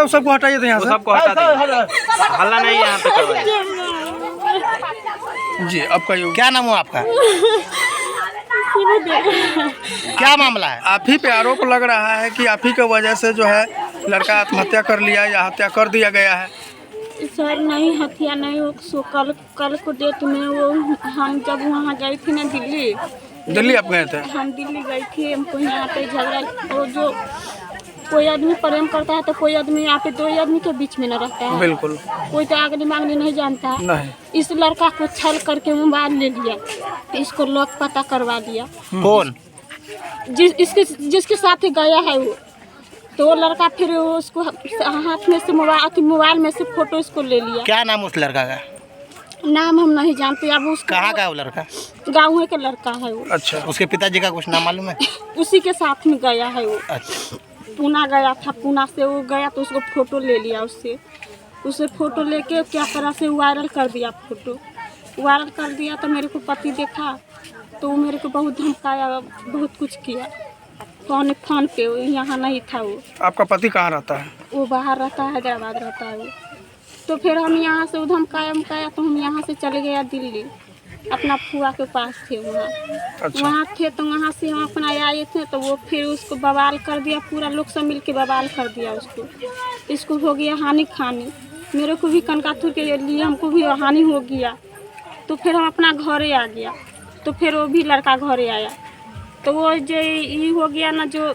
सबको हटाइए तो यहाँ से, सबको हटा दीजिए, हल्ला नहीं यहाँ पे करवाइए। जी आपका क्या नाम हो आपका? क्या मामला है? आप ही पे आरोप लग रहा है कि आप ही की वजह से जो है लड़का आत्महत्या कर लिया या हत्या कर दिया गया है। सर नहीं, हत्या नहीं हो। सो कल को डेट में वो हम जब वहाँ गई थी ना दिल्ली आप गए थे? हम दिल्ली गई थी। हमको यहाँ पे झगड़ा, वो जो कोई आदमी प्रेम करता है तो कोई आदमी यहाँ पे दो आदमी के बीच में न रहता है। बिल्कुल। कोई तो आगनी मांगनी नहीं जानता है। नहीं। इस लड़का को छल करके मोबाइल ले लिया, इसको लॉक पता करवा दिया। कौन? जिसके साथ गया है वो, तो वो लड़का फिर उसको हाथ में से मोबाइल में से फोटो इसको ले लिया। क्या नाम उस लड़का का? नाम हम नहीं जानते। अब उसको कहाँ का वो लड़का? गाँव के लड़का है वो। अच्छा। उसके पिताजी का कुछ नाम मालूम है? उसी के साथ में गया है वो। अच्छा। पूना गया था, पूना से वो गया तो उसको फोटो ले लिया उससे फोटो लेके क्या तरह से वायरल कर दिया। फोटो वायरल कर दिया तो मेरे को पति देखा तो वो मेरे को बहुत धमकाया, बहुत कुछ किया। फोन पे यहाँ नहीं था वो। आपका पति कहाँ रहता है? वो बाहर रहता है, हैदराबाद रहता है वो। तो फिर हम यहाँ से धमकाया तो हम यहाँ से चले गया दिल्ली, अपना फुआ के पास थे वहाँ। अच्छा। वहाँ थे तो वहाँ से हम अपना आए थे तो वो फिर उसको बवाल कर दिया, पूरा लोग सब मिल के बवाल कर दिया उसको। इसको हो गया हानि खानी, मेरे को भी कनकाथुर के लिए हमको भी हानि हो गया। तो फिर हम अपना घरे आ गया, तो फिर वो भी लड़का घरे आया। तो वो जो ये हो गया ना, जो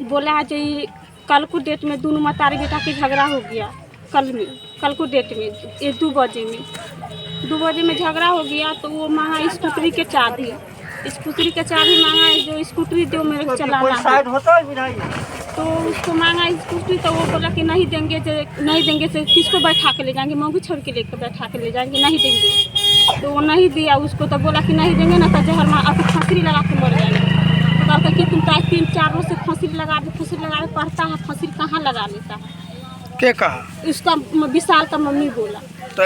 बोला जो कल को डेट में दोनों मतारी बेटा के झगड़ा हो गया। कल को डेट में ये 2 बजे में झगड़ा हो गया। तो वो मांगा स्कूटरी के चाबी मांगा, जो स्कूटरी जो मेरे को चलाना है। तो उसको मांगा स्कूटरी, तो वो बोला कि नहीं देंगे से किसको बैठा के ले जाएंगे, मऊगी छोड़ के लेकर बैठा के ले जाएंगे, नहीं देंगे। तो वो नहीं दिया उसको, तो बोला कि नहीं देंगे ना तो जहर माँ आपको फांसी लगा के मर जाएंगे। तो कहता कि तुम 3-4 रोज से फांसी लगा पड़ता है, फांसी कहाँ लगा लेता है। क्या कहा? उसका विशाल का मम्मी बोला। तो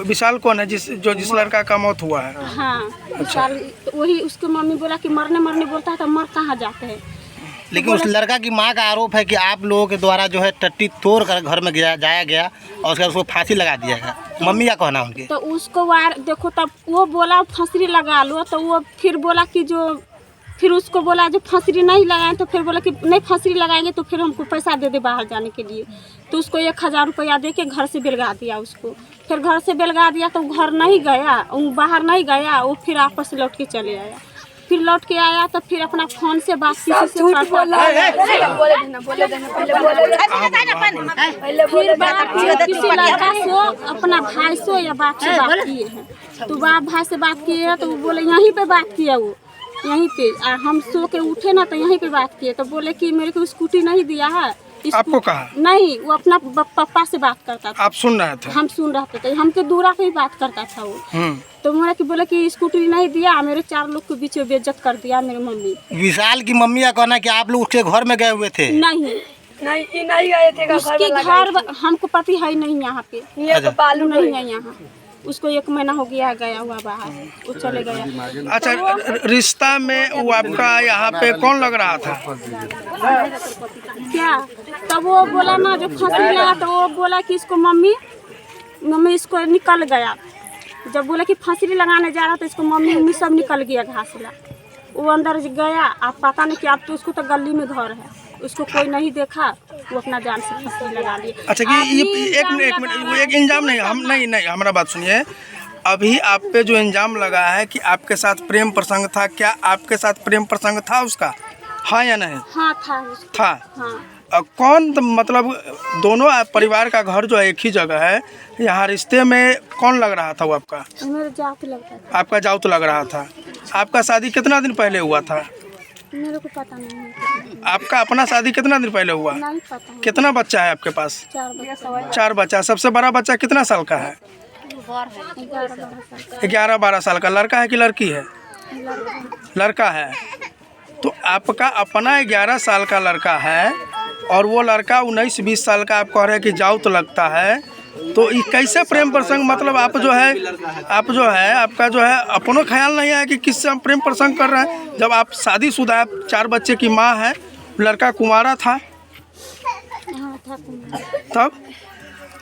विशाल कौन है जिस लड़का का मौत हुआ है? हाँ विशाल। तो वही उसके मम्मी बोला कि मरने बोलता है तो मर कहाँ जाते हैं। लेकिन उस लड़का की माँ का आरोप है कि आप लोगों के द्वारा जो है टट्टी तोड़ कर घर में जाया गया और उसके बाद उसको फांसी लगा दिया गया। मम्मी क्या कहना उनकी? तो उसको देखो, तब वो बोला फांसी लगा लो, तो वो फिर बोला कि फिर उसको बोला जो फांसी नहीं लगाए, तो फिर बोला कि नहीं फांसी लगाएंगे तो फिर हमको पैसा दे बाहर जाने के लिए। तो उसको 1000 रुपया दे के घर से बेलगा दिया उसको। फिर घर से बेलगा दिया तो घर नहीं गया, बाहर नहीं गया, वो फिर आपस लौट के चले आया। फिर लौट के आया तो फिर अपना फोन से बात किसी से फिर बात किसी लड़का से, अपना भाई से या बाप से बात किए हैं। तो बाप भाई से बात किए हैं तो वो बोले यहीं पे बात किया, वो यहीं पे हम सो के उठे ना तो यहीं पे बात किए। तो बोले कि मेरे को स्कूटी नहीं दिया है। आपको कहा? नहीं, वो अपना पापा से बात करता था। आप सुन रहे थे? हम सुन रहे थे, हमके दूरा पे ही बात करता था वो। तो बोले कि स्कूटी नहीं दिया, मेरे 4 लोग के बीच में बेइज्जत कर दिया मेरी मम्मी। विशाल की मम्मी का कहना है कि आप लोग उसके घर में गए हुए थे? नहीं गए थे। उसके घर हमको पति है नहीं यहाँ पे, बालू नहीं है यहाँ। उसको 1 महीना हो गया गया हुआ बाहर, वो चले गया। अच्छा, रिश्ता में वो आपका यहाँ पे कौन लग रहा था? क्या? तब वो बोला ना जो फांसी लगा, तो वो बोला कि इसको मम्मी इसको निकल गया। जब बोला कि फांसी लगाने जा रहा तो इसको मम्मी सब निकल गया घासला। वो अंदर गया, आप पता नहीं कि आप तो उसको तो गली में घर है, उसको कोई नहीं देखा, वो अपना जान से फांसी लगा लिया। अच्छा कि ये एक मिनट, एक इल्जाम नहीं, हम नहीं हमारा बात सुनिए। अभी आप पे जो इल्जाम लगा है कि आपके साथ प्रेम प्रसंग था, क्या आपके साथ प्रेम प्रसंग था उसका? हाँ या नहीं? हाँ था। हाँ। कौन, मतलब दोनों परिवार का घर जो है एक ही जगह है, यहाँ रिश्ते में कौन लग रहा था वो आपका? मेरा जात लगता था। आपका जात लग रहा था। आपका शादी कितना दिन पहले हुआ था? मेरे को पता नहीं। आपका अपना शादी कितना दिन पहले हुआ? नहीं पता। कितना बच्चा है आपके पास? 4 बच्चा। सबसे बड़ा बच्चा कितना साल का है? 11-12 साल का। लड़का है कि लड़की है? लड़का है। तो आपका अपना 11 साल का लड़का है और वो लड़का 19-20 साल का, आप कह रहे हैं कि जाउत लगता है। तो ये कैसे प्रेम प्रसंग, मतलब आप जो है आपका जो है अपनों ख्याल नहीं है कि किससे हम प्रेम प्रसंग कर रहे हैं? जब आप शादीशुदा है, 4 बच्चे की माँ है, लड़का कुंवारा था, हाँ था तब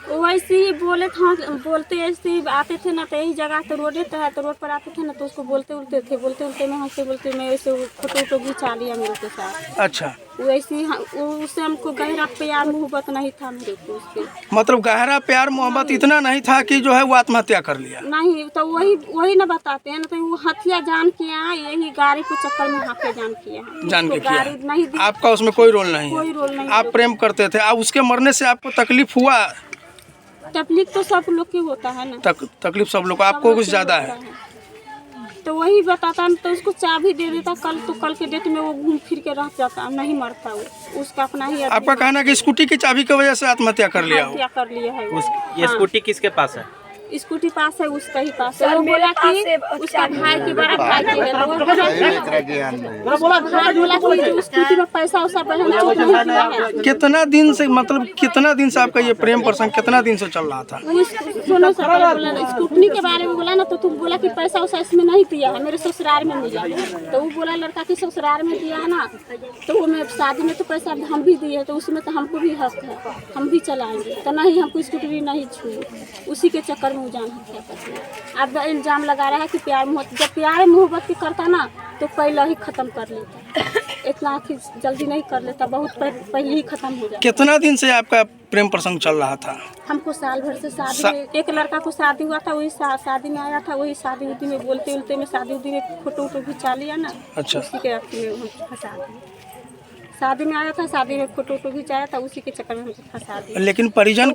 वैसे ही बोलते ऐसे ही आते थे ना, तो यही जगह तो रोड है, तो रोड पर आते थे ना, तो उसको बोलते उलते मैं हंसते बोलते मैं वैसे फोटो घिंचा लिया मेरे के साथ। अच्छा, वैसे ही उससे हमको गहरा प्यार मोहब्बत नहीं था मेरे को उससे। मतलब गहरा प्यार मोहब्बत इतना नहीं था कि जो है वो आत्महत्या कर लिया? नहीं, तो वही ना बताते हैं ना, तो वो हथिया जान के यहाँ यही गाड़ी के चक्कर में हाथे जान के यहाँ जान के किया? गाड़ी नहीं दी, आपका उसमें कोई रोल नहीं है? कोई रोल नहीं। आप प्रेम करते थे, अब उसके मरने से आपको तकलीफ हुआ? तकलीफ तो सब लोग की होता है ना। तकलीफ सब लोग को, आपको कुछ ज़्यादा है? तो वही बताता तो उसको चाबी दे देता, कल के डेट में वो घूम फिर के रह जाता, नहीं मरता वो, उसका अपना ही आपका कहना है कि स्कूटी की चाबी की वजह से आत्महत्या कर लिया हो? हत्या कर लिया है वो। ये स्कूटी किसके पास है? स्कूटी पास है, उसका ही पास है। वो बोला कि उसका भाई की बड़ा भाई की है, तो वो बोला कि जो स्कूटी में पैसा उसा बहन चोरी नहीं किया है। कितना दिन से, मतलब कितना दिन से आपका ये प्रेम प्रसंग कितना दिन से चल रहा था? सुनो सर, बोला स्कूटी के बारे में बोला ना, तो तुम बोला कि पैसा उसा इसमें नहीं दिया है, मेरे ससुराल में मिला। तो वो बोला लड़का के ससुराल में दिया है ना, तो वो मैं शादी में तो पैसा हम भी दिए, तो उसमें तो हमको भी हक है, हम भी चलाएंगे। तो नहीं, हमको स्कूटी नहीं छुई, उसी के चक्कर में जान हत्या कर लिया। अब इल्जाम लगा रहा है कि प्यार मोहब्बत, जब प्यार मोहब्बत की करता ना तो पहले ही खत्म कर लेता, इतना जल्दी नहीं कर लेता, बहुत पहले ही खत्म हो जाता। कितना दिन से आपका प्रेम प्रसंग चल रहा था? हमको साल भर से शादी में, एक लड़का को शादी हुआ था, वही शादी में आया था, वही शादी उदी में बोलते उलते में शादी उदी में फोटो खिंचा लिया ना। अच्छा, उसी के हम फंसा दिए। शादी में आया था, शादी में फोटो खिंचाया था, उसी के चक्कर में हमको फंसा दिया। लेकिन परिजन